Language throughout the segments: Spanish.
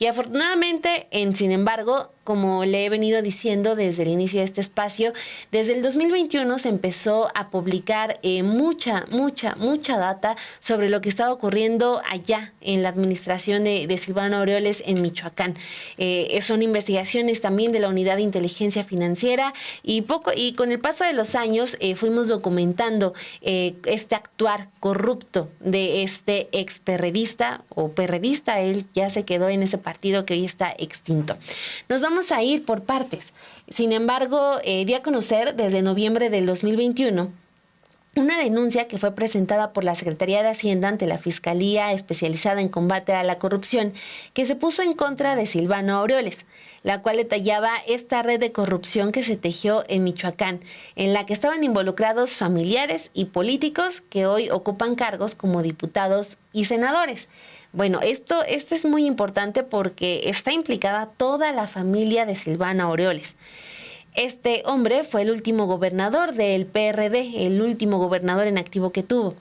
Y afortunadamente, sin embargo, como le he venido diciendo desde el inicio de este espacio, desde el 2021 se empezó a publicar mucha data sobre lo que estaba ocurriendo allá en la administración de Silvano Aureoles en Michoacán. Son investigaciones también de la Unidad de Inteligencia Financiera y con el paso de los años fuimos documentando este actuar corrupto de este ex perredista o perredista. Él ya se quedó en ese partido que hoy está extinto. Nos vamos a ir por partes. Sin embargo, dio a conocer desde noviembre del 2021 una denuncia que fue presentada por la Secretaría de Hacienda ante la Fiscalía Especializada en Combate a la Corrupción, que se puso en contra de Silvano Aureoles, la cual detallaba esta red de corrupción que se tejió en Michoacán, en la que estaban involucrados familiares y políticos que hoy ocupan cargos como diputados y senadores. Bueno, esto es muy importante porque está implicada toda la familia de Silvano Aureoles. Este hombre fue el último gobernador del PRD, el último gobernador en activo que tuvo.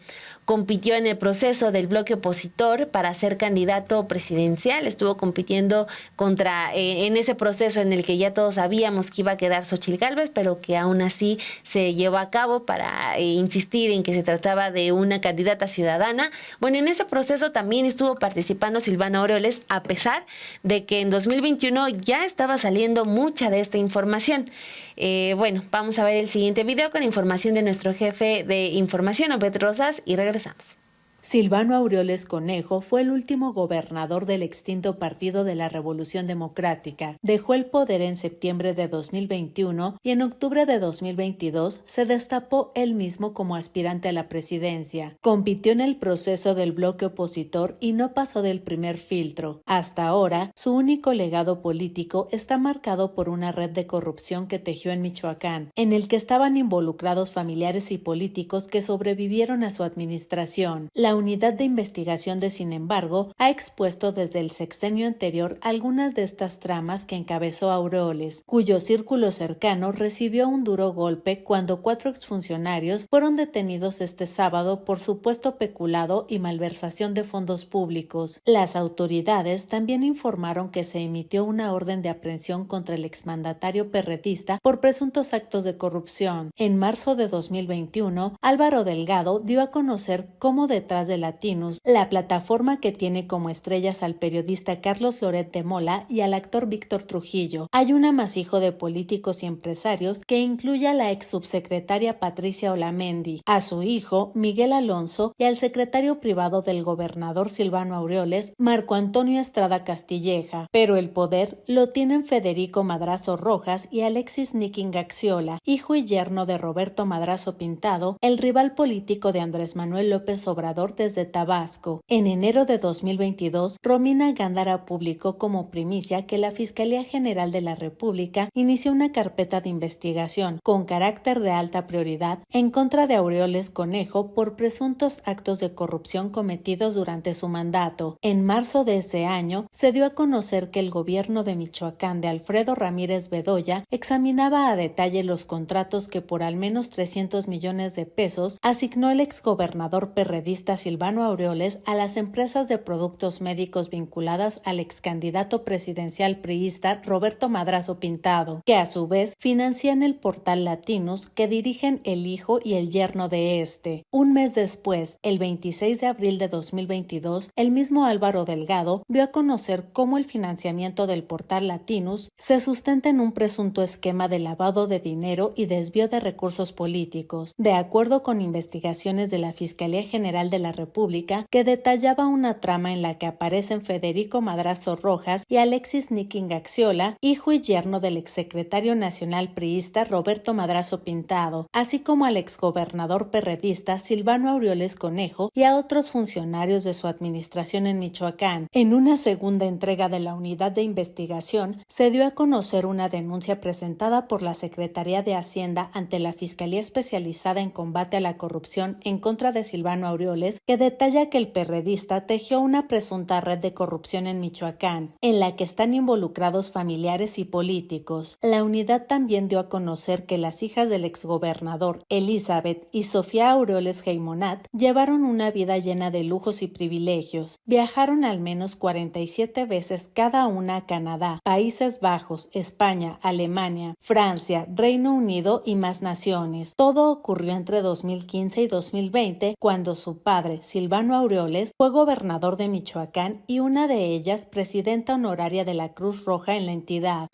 Compitió en el proceso del bloque opositor para ser candidato presidencial. Estuvo compitiendo en ese proceso en el que ya todos sabíamos que iba a quedar Xóchitl Gálvez, pero que aún así se llevó a cabo para insistir en que se trataba de una candidata ciudadana. Bueno, en ese proceso también estuvo participando Silvano Aureoles, a pesar de que en 2021 ya estaba saliendo mucha de esta información. Bueno, vamos a ver el siguiente video con información de nuestro jefe de información, Obed Rosas, y regresamos. Silvano Aureoles Conejo fue el último gobernador del extinto Partido de la Revolución Democrática. Dejó el poder en septiembre de 2021 y en octubre de 2022 se destapó él mismo como aspirante a la presidencia. Compitió en el proceso del bloque opositor y no pasó del primer filtro. Hasta ahora, su único legado político está marcado por una red de corrupción que tejió en Michoacán, en el que estaban involucrados familiares y políticos que sobrevivieron a su administración. La unidad de investigación sin embargo, ha expuesto desde el sexenio anterior algunas de estas tramas que encabezó Aureoles, cuyo círculo cercano recibió un duro golpe cuando 4 exfuncionarios fueron detenidos este sábado por supuesto peculado y malversación de fondos públicos. Las autoridades también informaron que se emitió una orden de aprehensión contra el exmandatario perredista por presuntos actos de corrupción. En marzo de 2021, Álvaro Delgado dio a conocer cómo detrás de Latinus, la plataforma que tiene como estrellas al periodista Carlos Loret de Mola y al actor Víctor Trujillo, hay un amasijo de políticos y empresarios que incluye a la ex subsecretaria Patricia Olamendi, a su hijo Miguel Alonso y al secretario privado del gobernador Silvano Aureoles, Marco Antonio Estrada Castilleja. Pero el poder lo tienen Federico Madrazo Rojas y Alexis Niking Gaxiola, hijo y yerno de Roberto Madrazo Pintado, el rival político de Andrés Manuel López Obrador desde Tabasco. En enero de 2022, Romina Gándara publicó como primicia que la Fiscalía General de la República inició una carpeta de investigación con carácter de alta prioridad en contra de Aureoles Conejo por presuntos actos de corrupción cometidos durante su mandato. En marzo de ese año, se dio a conocer que el gobierno de Michoacán de Alfredo Ramírez Bedoya examinaba a detalle los contratos que por al menos 300 millones de pesos asignó el exgobernador perredista Silvano Aureoles a las empresas de productos médicos vinculadas al excandidato presidencial priista Roberto Madrazo Pintado, que a su vez financian el portal Latinus que dirigen el hijo y el yerno de este. Un mes después, el 26 de abril de 2022, el mismo Álvaro Delgado dio a conocer cómo el financiamiento del portal Latinus se sustenta en un presunto esquema de lavado de dinero y desvío de recursos políticos, de acuerdo con investigaciones de la Fiscalía General de la República, que detallaba una trama en la que aparecen Federico Madrazo Rojas y Alexis Niking Gaxiola, hijo y yerno del exsecretario nacional priista Roberto Madrazo Pintado, así como al exgobernador perredista Silvano Aureoles Conejo y a otros funcionarios de su administración en Michoacán. En una segunda entrega de la unidad de investigación, se dio a conocer una denuncia presentada por la Secretaría de Hacienda ante la Fiscalía Especializada en Combate a la Corrupción en contra de Silvano Aureoles, que detalla que el perredista tejió una presunta red de corrupción en Michoacán, en la que están involucrados familiares y políticos. La unidad también dio a conocer que las hijas del exgobernador Elizabeth y Sofía Aureoles Geymonat llevaron una vida llena de lujos y privilegios. Viajaron al menos 47 veces cada una a Canadá, Países Bajos, España, Alemania, Francia, Reino Unido y más naciones. Todo ocurrió entre 2015 y 2020, cuando su padre, Silvano Aureoles, fue gobernador de Michoacán y una de ellas presidenta honoraria de la Cruz Roja en la entidad.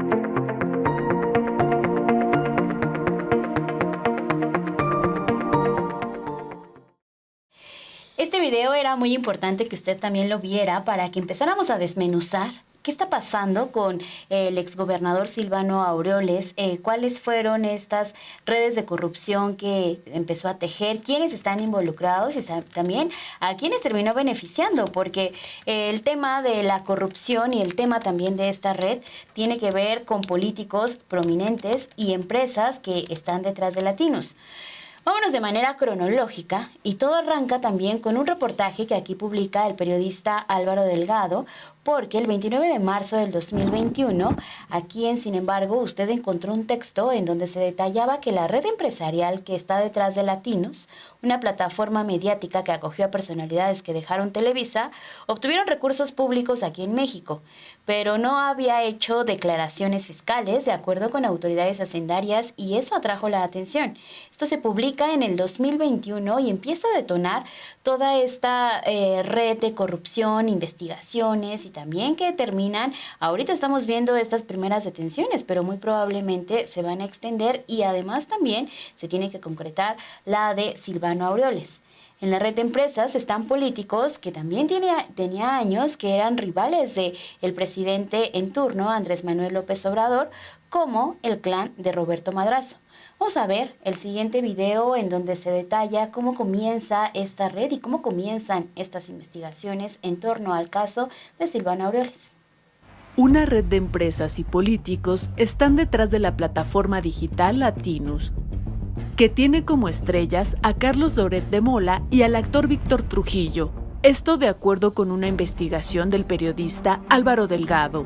Este video era muy importante que usted también lo viera para que empezáramos a desmenuzar qué está pasando con el exgobernador Silvano Aureoles, cuáles fueron estas redes de corrupción que empezó a tejer, quiénes están involucrados y también a quiénes terminó beneficiando, porque el tema de la corrupción y el tema también de esta red tiene que ver con políticos prominentes y empresas que están detrás de Latinos. Vámonos de manera cronológica y todo arranca también con un reportaje que aquí publica el periodista Álvaro Delgado, porque el 29 de marzo del 2021, aquí en Sin embargo, usted encontró un texto en donde se detallaba que la red empresarial que está detrás de Latinos, una plataforma mediática que acogió a personalidades que dejaron Televisa, obtuvieron recursos públicos aquí en México, pero no había hecho declaraciones fiscales de acuerdo con autoridades hacendarias y eso atrajo la atención. Esto se publica en el 2021 y empieza a detonar toda esta red de corrupción, investigaciones y también que terminan, ahorita estamos viendo estas primeras detenciones, pero muy probablemente se van a extender y además también se tiene que concretar la de Silvano Aureoles. En la red de empresas están políticos que también tenía años que eran rivales del presidente en turno, Andrés Manuel López Obrador, como el clan de Roberto Madrazo. Vamos a ver el siguiente video en donde se detalla cómo comienza esta red y cómo comienzan estas investigaciones en torno al caso de Silvano Aureoles. Una red de empresas y políticos están detrás de la plataforma digital Latinos, que tiene como estrellas a Carlos Loret de Mola y al actor Víctor Trujillo. Esto de acuerdo con una investigación del periodista Álvaro Delgado.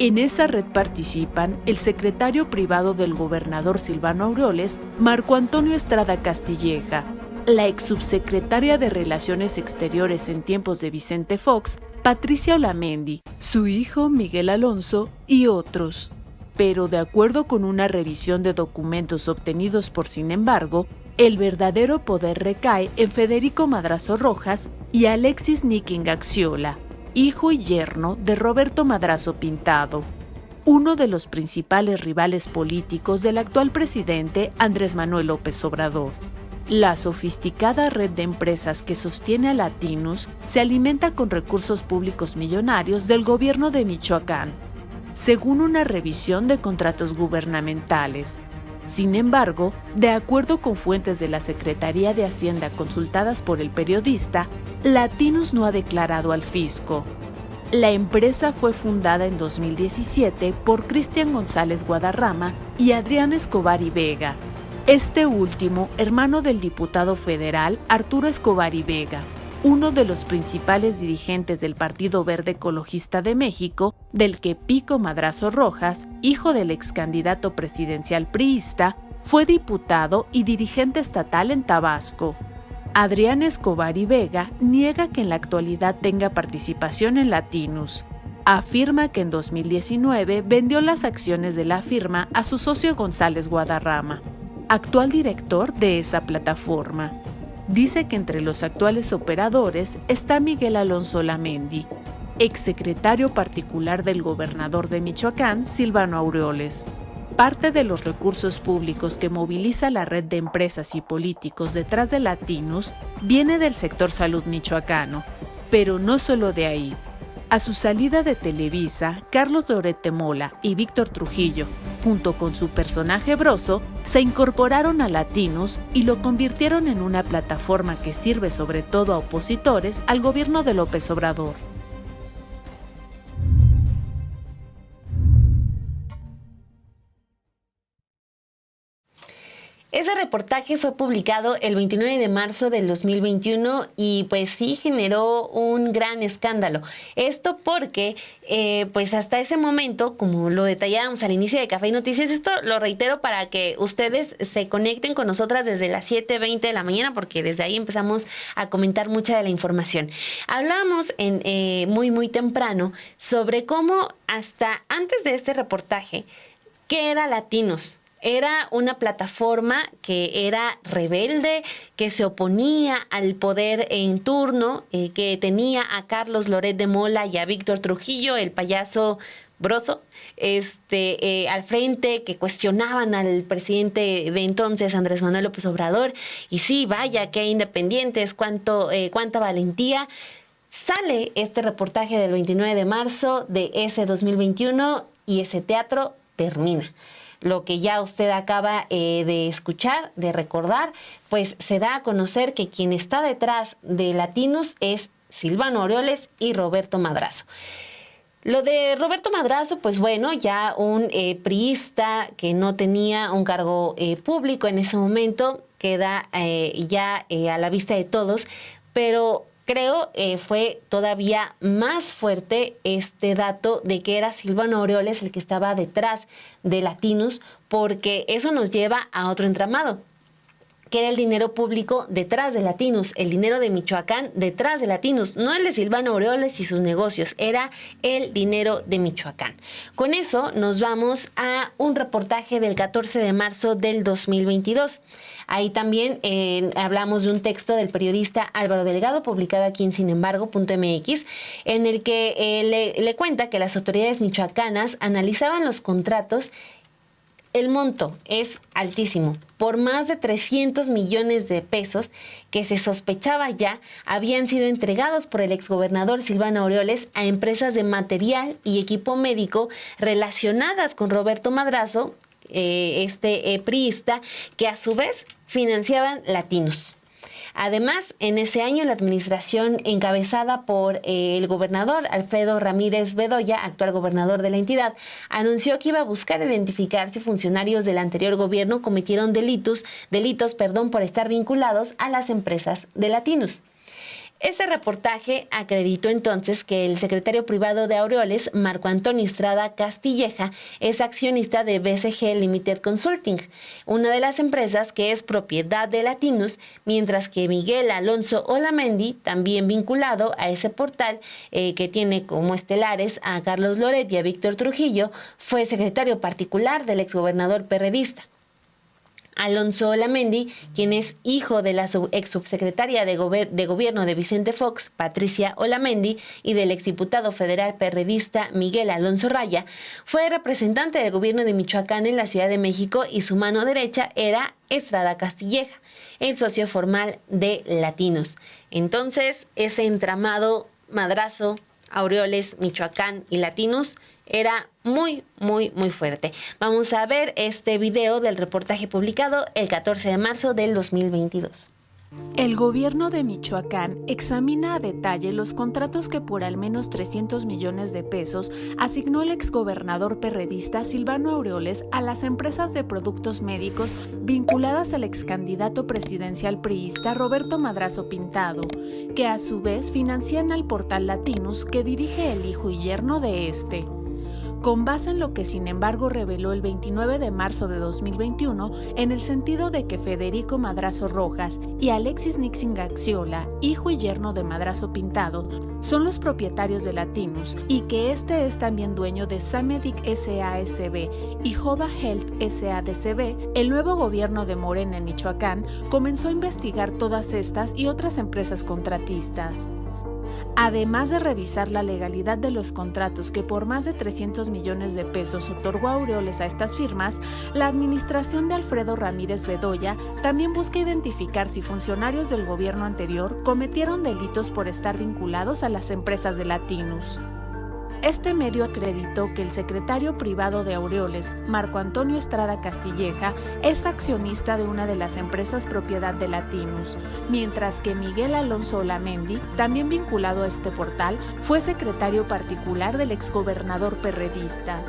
En esa red participan el secretario privado del gobernador Silvano Aureoles, Marco Antonio Estrada Castilleja, la exsubsecretaria de Relaciones Exteriores en tiempos de Vicente Fox, Patricia Olamendi, su hijo Miguel Alonso y otros. Pero de acuerdo con una revisión de documentos obtenidos por Sin embargo, el verdadero poder recae en Federico Madrazo Rojas y Alexis Niking Axiola, hijo y yerno de Roberto Madrazo Pintado, uno de los principales rivales políticos del actual presidente Andrés Manuel López Obrador. La sofisticada red de empresas que sostiene a Latinos se alimenta con recursos públicos millonarios del gobierno de Michoacán, según una revisión de contratos gubernamentales. Sin embargo, de acuerdo con fuentes de la Secretaría de Hacienda consultadas por el periodista, Latinos no ha declarado al fisco. La empresa fue fundada en 2017 por Cristian González Guadarrama y Adrián Escobar y Vega, este último hermano del diputado federal Arturo Escobar y Vega, uno de los principales dirigentes del Partido Verde Ecologista de México, del que Pico Madrazo Rojas, hijo del ex candidato presidencial priista, fue diputado y dirigente estatal en Tabasco. Adrián Escobar y Vega niega que en la actualidad tenga participación en Latinos. Afirma que en 2019 vendió las acciones de la firma a su socio González Guadarrama, actual director de esa plataforma. Dice que entre los actuales operadores está Miguel Alonso Olamendi, exsecretario particular del gobernador de Michoacán, Silvano Aureoles. Parte de los recursos públicos que moviliza la red de empresas y políticos detrás de Latinos viene del sector salud michoacano, pero no solo de ahí. A su salida de Televisa, Carlos Loret de Mola y Víctor Trujillo, junto con su personaje Broso, se incorporaron a Latinos y lo convirtieron en una plataforma que sirve sobre todo a opositores al gobierno de López Obrador. Esa Este reportaje fue publicado el 29 de marzo del 2021 y pues sí generó un gran escándalo. Esto porque pues hasta ese momento, como lo detallábamos al inicio de Café y Noticias, esto lo reitero para que ustedes se conecten con nosotras desde las 7:20 de la mañana, porque desde ahí empezamos a comentar mucha de la información. Hablábamos muy temprano sobre cómo hasta antes de este reportaje, ¿qué era Latinos? Era una plataforma que era rebelde, que se oponía al poder en turno, que tenía a Carlos Loret de Mola y a Víctor Trujillo, el payaso broso, al frente, que cuestionaban al presidente de entonces, Andrés Manuel López Obrador. Y sí, vaya, qué independientes, cuánta valentía. Sale este reportaje del 29 de marzo de ese 2021 y ese teatro termina. Lo que ya usted acaba de escuchar, de recordar, pues se da a conocer que quien está detrás de Latinos es Silvano Aureoles y Roberto Madrazo. Lo de Roberto Madrazo, pues bueno, ya un priista que no tenía un cargo público en ese momento, queda ya a la vista de todos, pero creo fue todavía más fuerte este dato de que era Silvano Aureoles el que estaba detrás de Latinos, porque eso nos lleva a otro entramado, que era el dinero público detrás de Latinos, el dinero de Michoacán detrás de Latinos, no el de Silvano Aureoles y sus negocios, era el dinero de Michoacán. Con eso nos vamos a un reportaje del 14 de marzo del 2022. Ahí también hablamos de un texto del periodista Álvaro Delgado, publicado aquí en sinembargo.mx, en el que le cuenta que las autoridades michoacanas analizaban los contratos. El monto es altísimo, por más de 300 millones de pesos que se sospechaba ya habían sido entregados por el exgobernador Silvano Aureoles a empresas de material y equipo médico relacionadas con Roberto Madrazo, priista, que a su vez financiaban Latinos. Además, en ese año la administración encabezada por el gobernador Alfredo Ramírez Bedoya, actual gobernador de la entidad, anunció que iba a buscar identificar si funcionarios del anterior gobierno cometieron delitos por estar vinculados a las empresas de Latinos. Ese reportaje acreditó entonces que el secretario privado de Aureoles, Marco Antonio Estrada Castilleja, es accionista de BCG Limited Consulting, una de las empresas que es propiedad de Latinos, mientras que Miguel Alonso Olamendi, también vinculado a ese portal que tiene como estelares a Carlos Loret y a Víctor Trujillo, fue secretario particular del exgobernador perredista. Alonso Olamendi, quien es hijo de la ex subsecretaria de gobierno de Vicente Fox, Patricia Olamendi, y del exdiputado federal perredista Miguel Alonso Raya, fue representante del gobierno de Michoacán en la Ciudad de México y su mano derecha era Estrada Castilleja, el socio formal de Latinos. Entonces, ese entramado Madrazo, Aureoles, Michoacán y Latinos era muy fuerte. Vamos a ver este video del reportaje publicado el 14 de marzo del 2022. El gobierno de Michoacán examina a detalle los contratos que por al menos 300 millones de pesos asignó el exgobernador perredista Silvano Aureoles a las empresas de productos médicos vinculadas al excandidato presidencial priista Roberto Madrazo Pintado, que a su vez financian al portal Latinos que dirige el hijo y yerno de este. Con base en lo que sin embargo reveló el 29 de marzo de 2021, en el sentido de que Federico Madrazo Rojas y Alexis Nixon Gaxiola, hijo y yerno de Madrazo Pintado, son los propietarios de Latinos y que este es también dueño de Samedic SASB y Jova Health SADCB, el nuevo gobierno de Morena en Michoacán comenzó a investigar todas estas y otras empresas contratistas. Además de revisar la legalidad de los contratos que por más de 300 millones de pesos otorgó Aureoles a estas firmas, la administración de Alfredo Ramírez Bedoya también busca identificar si funcionarios del gobierno anterior cometieron delitos por estar vinculados a las empresas de Latinos. Este medio acreditó que el secretario privado de Aureoles, Marco Antonio Estrada Castilleja, es accionista de una de las empresas propiedad de Latinos, mientras que Miguel Alonso Olamendi, también vinculado a este portal, fue secretario particular del exgobernador perredista.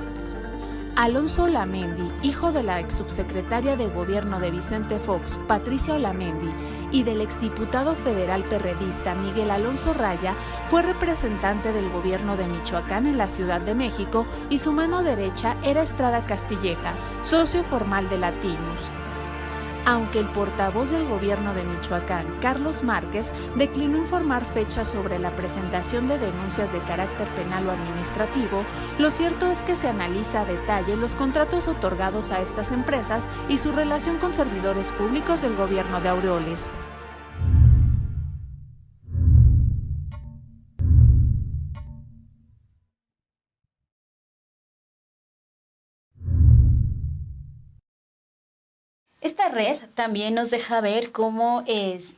Alonso Olamendi, hijo de la exsubsecretaria de Gobierno de Vicente Fox, Patricia Olamendi, y del exdiputado federal perredista Miguel Alonso Raya, fue representante del gobierno de Michoacán en la Ciudad de México y su mano derecha era Estrada Castilleja, socio formal de Latinus. Aunque el portavoz del gobierno de Michoacán, Carlos Márquez, declinó informar fechas sobre la presentación de denuncias de carácter penal o administrativo, lo cierto es que se analiza a detalle los contratos otorgados a estas empresas y su relación con servidores públicos del gobierno de Aureoles. Esta red también nos deja ver cómo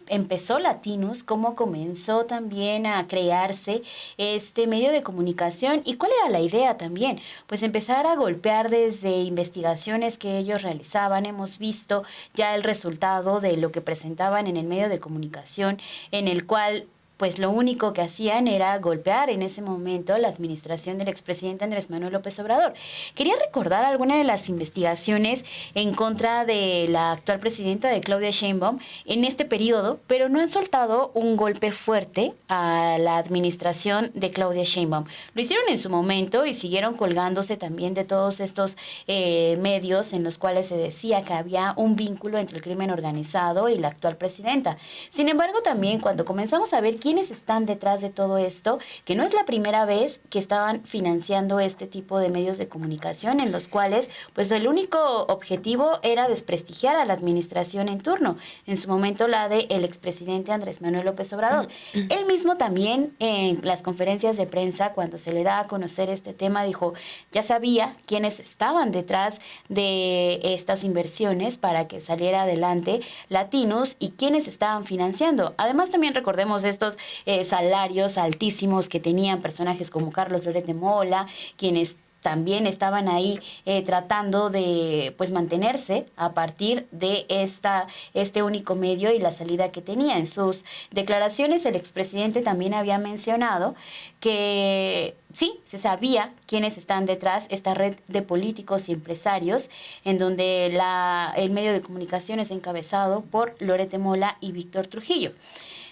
empezó Latinus, cómo comenzó también a crearse este medio de comunicación y cuál era la idea también, pues empezar a golpear desde investigaciones que ellos realizaban. Hemos visto ya el resultado de lo que presentaban en el medio de comunicación, en el cual pues lo único que hacían era golpear en ese momento la administración del expresidente Andrés Manuel López Obrador. Quería recordar algunas de las investigaciones en contra de la actual presidenta de Claudia Sheinbaum en este periodo, pero no han soltado un golpe fuerte a la administración de Claudia Sheinbaum. Lo hicieron en su momento y siguieron colgándose también de todos estos medios en los cuales se decía que había un vínculo entre el crimen organizado y la actual presidenta. Sin embargo, también cuando comenzamos a ver quiénes están detrás de todo esto, que no es la primera vez que estaban financiando este tipo de medios de comunicación en los cuales pues el único objetivo era desprestigiar a la administración en turno, en su momento la de el expresidente Andrés Manuel López Obrador. Él mismo también en las conferencias de prensa, cuando se le da a conocer este tema, dijo, ya sabía quiénes estaban detrás de estas inversiones para que saliera adelante Latinus y quiénes estaban financiando. Además, también recordemos estos salarios altísimos que tenían personajes como Carlos Loret de Mola, quienes también estaban ahí tratando de pues mantenerse a partir de este único medio y la salida que tenía. En sus declaraciones el expresidente también había mencionado que sí, se sabía quiénes están detrás, esta red de políticos y empresarios, en donde el medio de comunicación es encabezado por Loret de Mola y Víctor Trujillo.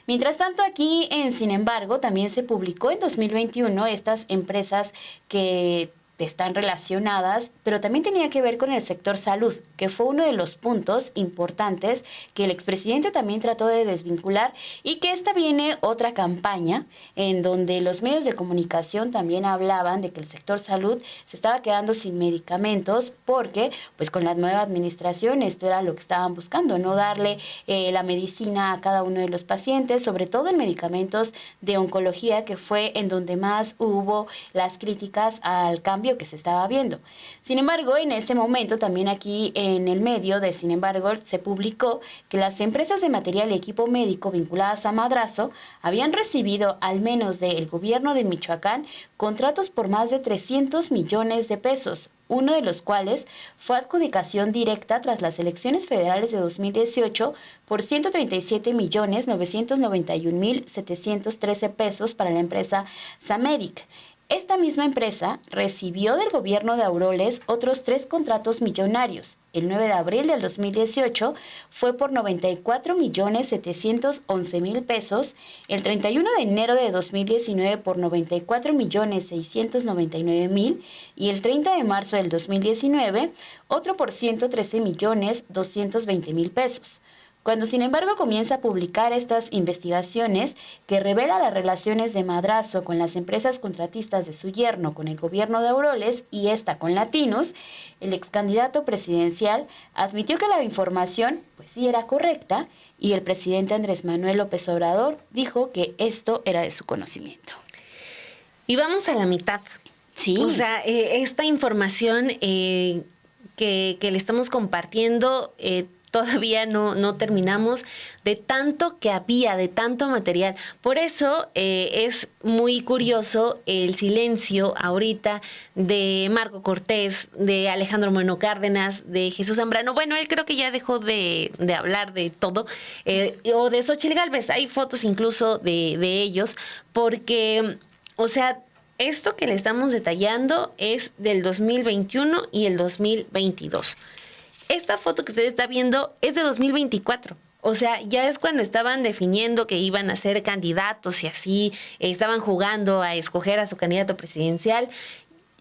Mientras tanto, aquí, sin embargo, también se publicó en 2021 estas empresas que están relacionadas, pero también tenía que ver con el sector salud, que fue uno de los puntos importantes que el expresidente también trató de desvincular y que esta viene otra campaña en donde los medios de comunicación también hablaban de que el sector salud se estaba quedando sin medicamentos porque pues con la nueva administración esto era lo que estaban buscando, no darle la medicina a cada uno de los pacientes, sobre todo en medicamentos de oncología, que fue en donde más hubo las críticas al cambio que se estaba viendo. Sin embargo, en ese momento también aquí en el medio de Sin embargo se publicó que las empresas de material y equipo médico vinculadas a Madrazo habían recibido al menos del gobierno de Michoacán contratos por más de 300 millones de pesos, uno de los cuales fue adjudicación directa tras las elecciones federales de 2018 por 137.991.713 pesos para la empresa Samedic. Esta misma empresa recibió del gobierno de Aureoles otros 3 contratos millonarios. El 9 de abril del 2018 fue por 94.711.000 pesos, el 31 de enero de 2019 por 94.699.000 y el 30 de marzo del 2019 otro por 113.220.000 pesos. Cuando, sin embargo, comienza a publicar estas investigaciones que revela las relaciones de Madrazo con las empresas contratistas de su yerno con el gobierno de Aureoles y esta con Latinus, el ex candidato presidencial admitió que la información, pues sí, era correcta y el presidente Andrés Manuel López Obrador dijo que esto era de su conocimiento. Y vamos a la mitad. Sí. O sea, esta información que le estamos compartiendo todavía no terminamos de tanto que había, de tanto material. Por eso es muy curioso el silencio ahorita de Marco Cortés, de Alejandro Moreno Cárdenas, de Jesús Zambrano. Bueno, él creo que ya dejó de hablar de todo. O de Xóchitl Gálvez. Hay fotos incluso de ellos porque, o sea, Esto que le estamos detallando es del 2021 y el 2022. Esta foto que usted está viendo es de 2024. O sea, ya es cuando estaban definiendo que iban a ser candidatos y así, estaban jugando a escoger a su candidato presidencial.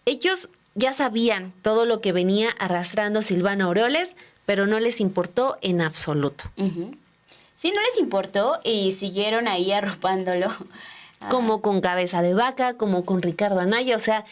Ellos ya sabían todo lo que venía arrastrando Silvano Aureoles, pero no les importó en absoluto. Uh-huh. Sí, no les importó y siguieron ahí arropándolo. Como con Cabeza de Vaca, como con Ricardo Anaya, o sea,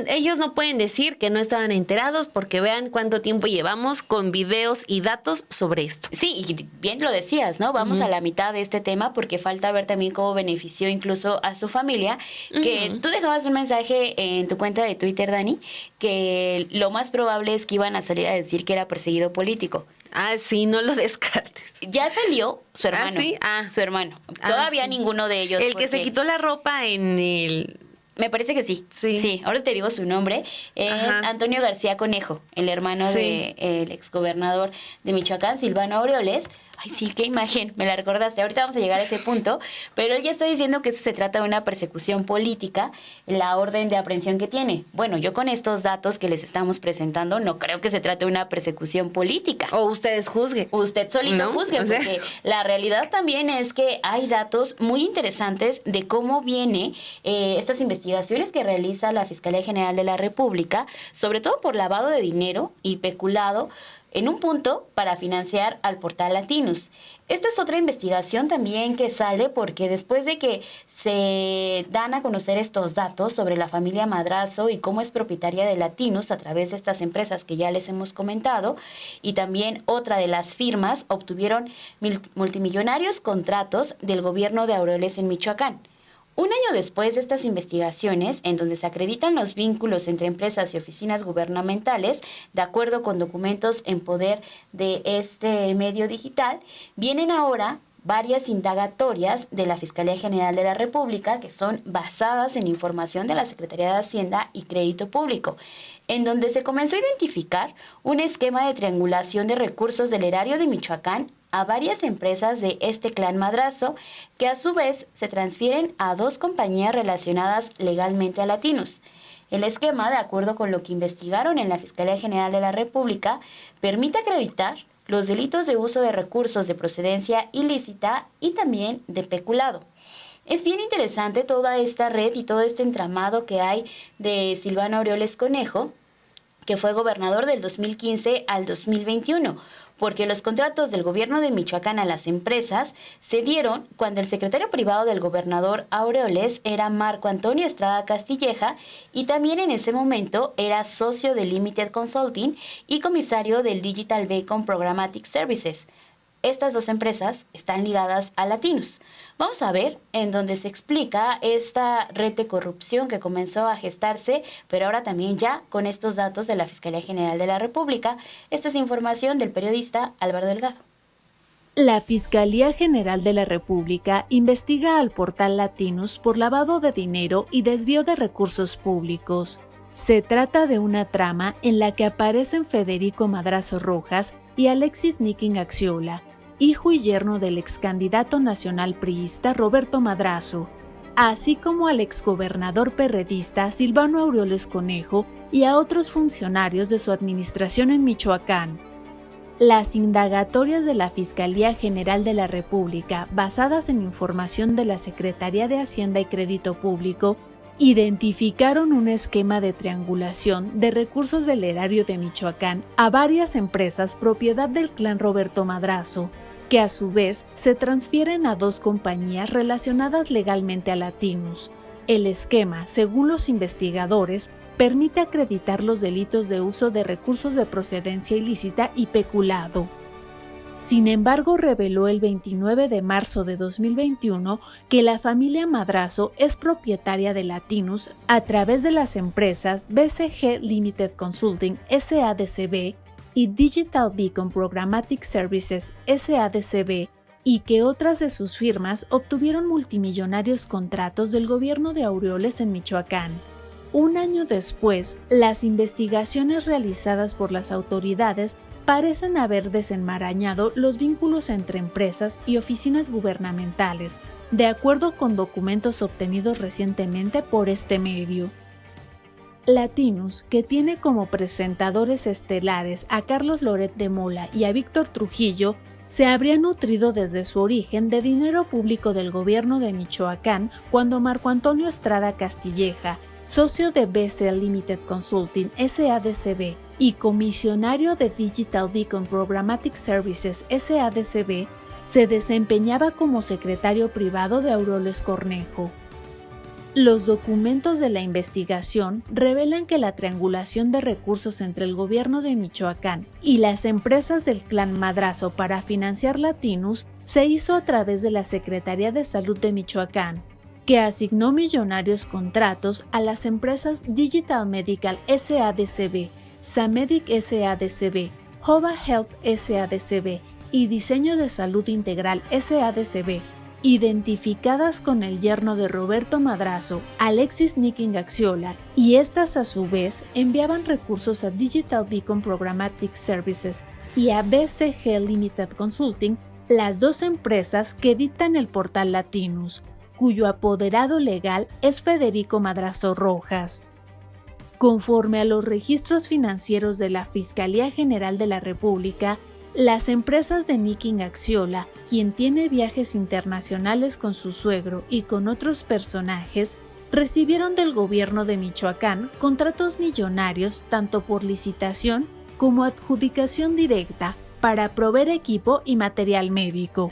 ellos no pueden decir que no estaban enterados porque vean cuánto tiempo llevamos con videos y datos sobre esto. Sí, y bien lo decías, ¿no? Vamos a la mitad de este tema porque falta ver también cómo benefició incluso a su familia, que tú dejabas un mensaje en tu cuenta de Twitter, Dani, que lo más probable es que iban a salir a decir que era perseguido político. Ah, sí, no lo descartes. Ya salió su hermano. ¿Ah, sí? Su hermano. Todavía sí. Ninguno de ellos. El que se quitó la ropa en el... Me parece que sí. Sí. Ahora te digo su nombre. Es Antonio García Conejo, el hermano del exgobernador de Michoacán, Silvano Aureoles. Ay, sí, qué imagen, me la recordaste. Ahorita vamos a llegar a ese punto, pero él ya está diciendo que eso se trata de una persecución política, la orden de aprehensión que tiene. Bueno, yo con estos datos que les estamos presentando no creo que se trate de una persecución política. O ustedes juzguen. Usted solito juzgue, porque la realidad también es que hay datos muy interesantes de cómo viene estas investigaciones que realiza la Fiscalía General de la República, sobre todo por lavado de dinero y peculado, en un punto para financiar al portal Latinus. Esta es otra investigación también que sale porque después de que se dan a conocer estos datos sobre la familia Madrazo y cómo es propietaria de Latinus a través de estas empresas que ya les hemos comentado, y también otra de las firmas obtuvieron multimillonarios contratos del gobierno de Aureoles en Michoacán. Un año después de estas investigaciones, en donde se acreditan los vínculos entre empresas y oficinas gubernamentales, de acuerdo con documentos en poder de este medio digital, vienen ahora varias indagatorias de la Fiscalía General de la República que son basadas en información de la Secretaría de Hacienda y Crédito Público, en donde se comenzó a identificar un esquema de triangulación de recursos del erario de Michoacán a varias empresas de este clan Madrazo, que a su vez se transfieren a 2 compañías relacionadas legalmente a Latinus. El esquema, de acuerdo con lo que investigaron en la Fiscalía General de la República, permite acreditar los delitos de uso de recursos de procedencia ilícita y también de peculado. Es bien interesante toda esta red y todo este entramado que hay de Silvano Aureoles Conejo, que fue gobernador del 2015 al 2021, porque los contratos del gobierno de Michoacán a las empresas se dieron cuando el secretario privado del gobernador Aureoles era Marco Antonio Estrada Castilleja y también en ese momento era socio de Limited Consulting y comisario del Digital Beacon Programmatic Services. Estas 2 empresas están ligadas a Latinus. Vamos a ver en donde se explica esta red de corrupción que comenzó a gestarse, pero ahora también ya con estos datos de la Fiscalía General de la República. Esta es información del periodista Álvaro Delgado. La Fiscalía General de la República investiga al portal Latinus por lavado de dinero y desvío de recursos públicos. Se trata de una trama en la que aparecen Federico Madrazo Rojas y Alexis Niking Axiola, hijo y yerno del excandidato nacional priista Roberto Madrazo, así como al exgobernador perredista Silvano Aureoles Conejo y a otros funcionarios de su administración en Michoacán. Las indagatorias de la Fiscalía General de la República, basadas en información de la Secretaría de Hacienda y Crédito Público, identificaron un esquema de triangulación de recursos del erario de Michoacán a varias empresas propiedad del clan Roberto Madrazo, que a su vez se transfieren a 2 compañías relacionadas legalmente a Latinus. El esquema, según los investigadores, permite acreditar los delitos de uso de recursos de procedencia ilícita y peculado. Sin embargo, reveló el 29 de marzo de 2021 que la familia Madrazo es propietaria de Latinus a través de las empresas BCG Limited Consulting SADCB y Digital Beacon Programmatic Services SADCB, y que otras de sus firmas obtuvieron multimillonarios contratos del gobierno de Aureoles en Michoacán. Un año después, las investigaciones realizadas por las autoridades parecen haber desenmarañado los vínculos entre empresas y oficinas gubernamentales, de acuerdo con documentos obtenidos recientemente por este medio. Latinus, que tiene como presentadores estelares a Carlos Loret de Mola y a Víctor Trujillo, se habría nutrido desde su origen de dinero público del gobierno de Michoacán cuando Marco Antonio Estrada Castilleja, socio de BC Limited Consulting SADCB y comisionario de Digital Beacon Programmatic Services SADCB, se desempeñaba como secretario privado de Aureoles Cornejo. Los documentos de la investigación revelan que la triangulación de recursos entre el gobierno de Michoacán y las empresas del clan Madrazo para financiar Latinus se hizo a través de la Secretaría de Salud de Michoacán, que asignó millonarios contratos a las empresas Digital Medical SADCB, Samedic SADCB, Hova Health SADCB y Diseño de Salud Integral SADCB, identificadas con el yerno de Roberto Madrazo, Alexis Nicking Axiola, y estas a su vez enviaban recursos a Digital Beacon Programmatic Services y a BCG Limited Consulting, las dos empresas que editan el portal Latinus, cuyo apoderado legal es Federico Madrazo Rojas. Conforme a los registros financieros de la Fiscalía General de la República, las empresas de Nicking Axiola, quien tiene viajes internacionales con su suegro y con otros personajes, recibieron del gobierno de Michoacán contratos millonarios tanto por licitación como adjudicación directa para proveer equipo y material médico.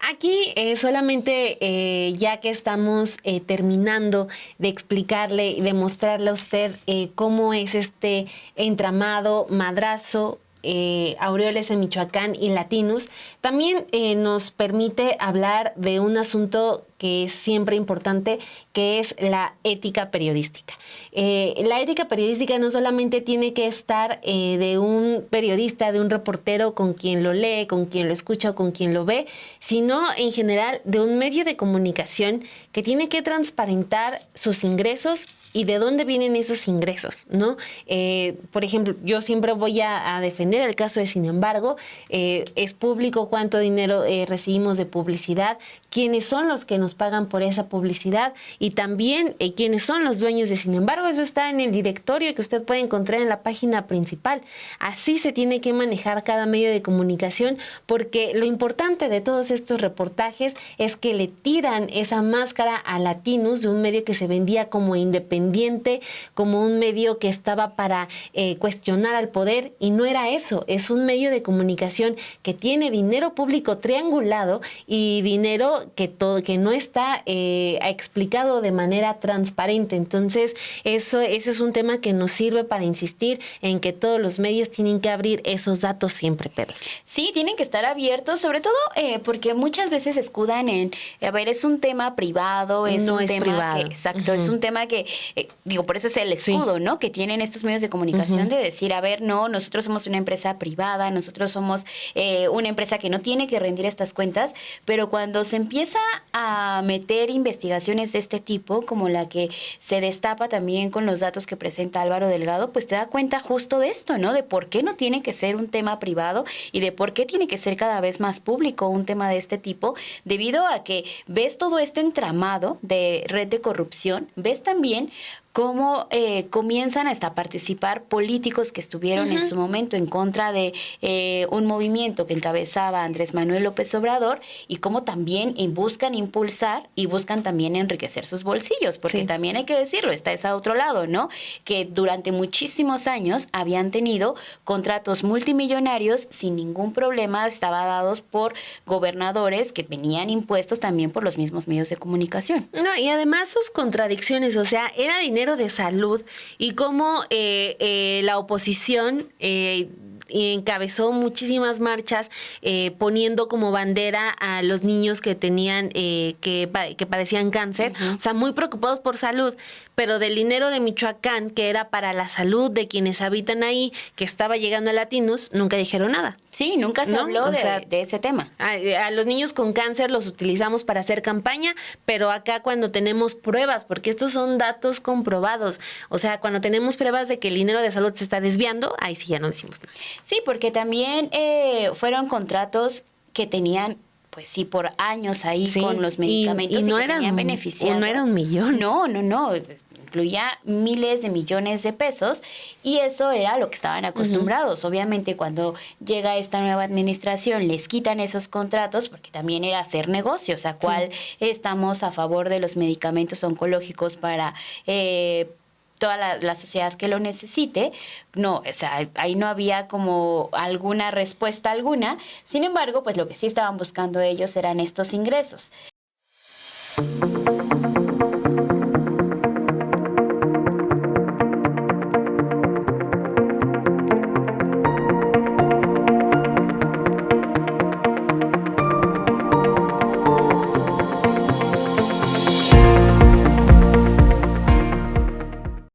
Aquí solamente ya que estamos terminando de explicarle y de mostrarle a usted cómo es este entramado Madrazo, Aureoles en Michoacán y Latinus, también nos permite hablar de un asunto que es siempre importante, que es la ética periodística. La ética periodística no solamente tiene que estar de un periodista, de un reportero con quien lo lee, con quien lo escucha o con quien lo ve, sino en general de un medio de comunicación que tiene que transparentar sus ingresos y de dónde vienen esos ingresos, ¿no? Por ejemplo, yo siempre voy a defender el caso de Sin embargo, es público cuánto dinero recibimos de publicidad, quiénes son los que nos pagan por esa publicidad y también quiénes son los dueños de Sin embargo, eso está en el directorio que usted puede encontrar en la página principal. Así se tiene que manejar cada medio de comunicación, porque lo importante de todos estos reportajes es que le tiran esa máscara a Latinus, de un medio que se vendía como independiente, como un medio que estaba para cuestionar al poder, y no era eso. Es un medio de comunicación que tiene dinero público triangulado y dinero que no está explicado de manera transparente. Entonces, ese es un tema que nos sirve para insistir en que todos los medios tienen que abrir esos datos siempre, Perla. Sí, tienen que estar abiertos, sobre todo porque muchas veces se escudan en, a ver, es un tema privado, es no un es tema privado. que, exacto, es un tema que, digo, por eso es el escudo, ¿no? Que tienen estos medios de comunicación de decir, a ver, no, nosotros somos una empresa privada, nosotros somos una empresa que no tiene que rendir estas cuentas, pero cuando se empieza a meter investigaciones de este tipo, como la que se destapa también con los datos que presenta Álvaro Delgado, pues te da cuenta justo de esto, ¿no? De por qué no tiene que ser un tema privado y de por qué tiene que ser cada vez más público un tema de este tipo, debido a que ves todo este entramado de red de corrupción, ves también cómo comienzan hasta a participar políticos que estuvieron en su momento en contra de un movimiento que encabezaba Andrés Manuel López Obrador, y cómo también buscan impulsar y buscan también enriquecer sus bolsillos, porque también hay que decirlo, está ese otro lado, ¿no? Que durante muchísimos años habían tenido contratos multimillonarios sin ningún problema, estaban dados por gobernadores que venían impuestos también por los mismos medios de comunicación. No, y además sus contradicciones, o sea, era dinero de salud, y cómo la oposición encabezó muchísimas marchas poniendo como bandera a los niños que tenían que padecían cáncer, o sea, muy preocupados por salud, pero del dinero de Michoacán, que era para la salud de quienes habitan ahí, que estaba llegando a Latinus, nunca dijeron nada. Sí, nunca se ¿no? habló O sea, de ese tema. a los niños con cáncer los utilizamos para hacer campaña, pero acá cuando tenemos pruebas, porque estos son datos comprobados, o sea, cuando tenemos pruebas de que el dinero de salud se está desviando, ahí sí ya no decimos nada. Sí, porque también fueron contratos que tenían, pues sí, por años ahí Sí, con los medicamentos y no que era tenían beneficiado. no era 1,000,000. No, incluía miles de millones de pesos y eso era lo que estaban acostumbrados. Obviamente cuando llega esta nueva administración les quitan esos contratos porque también era hacer negocio, o sea, cuál estamos a favor de los medicamentos oncológicos para toda la sociedad que lo necesite. No, o sea, ahí no había como alguna respuesta alguna. Sin embargo, pues lo que sí estaban buscando ellos eran estos ingresos.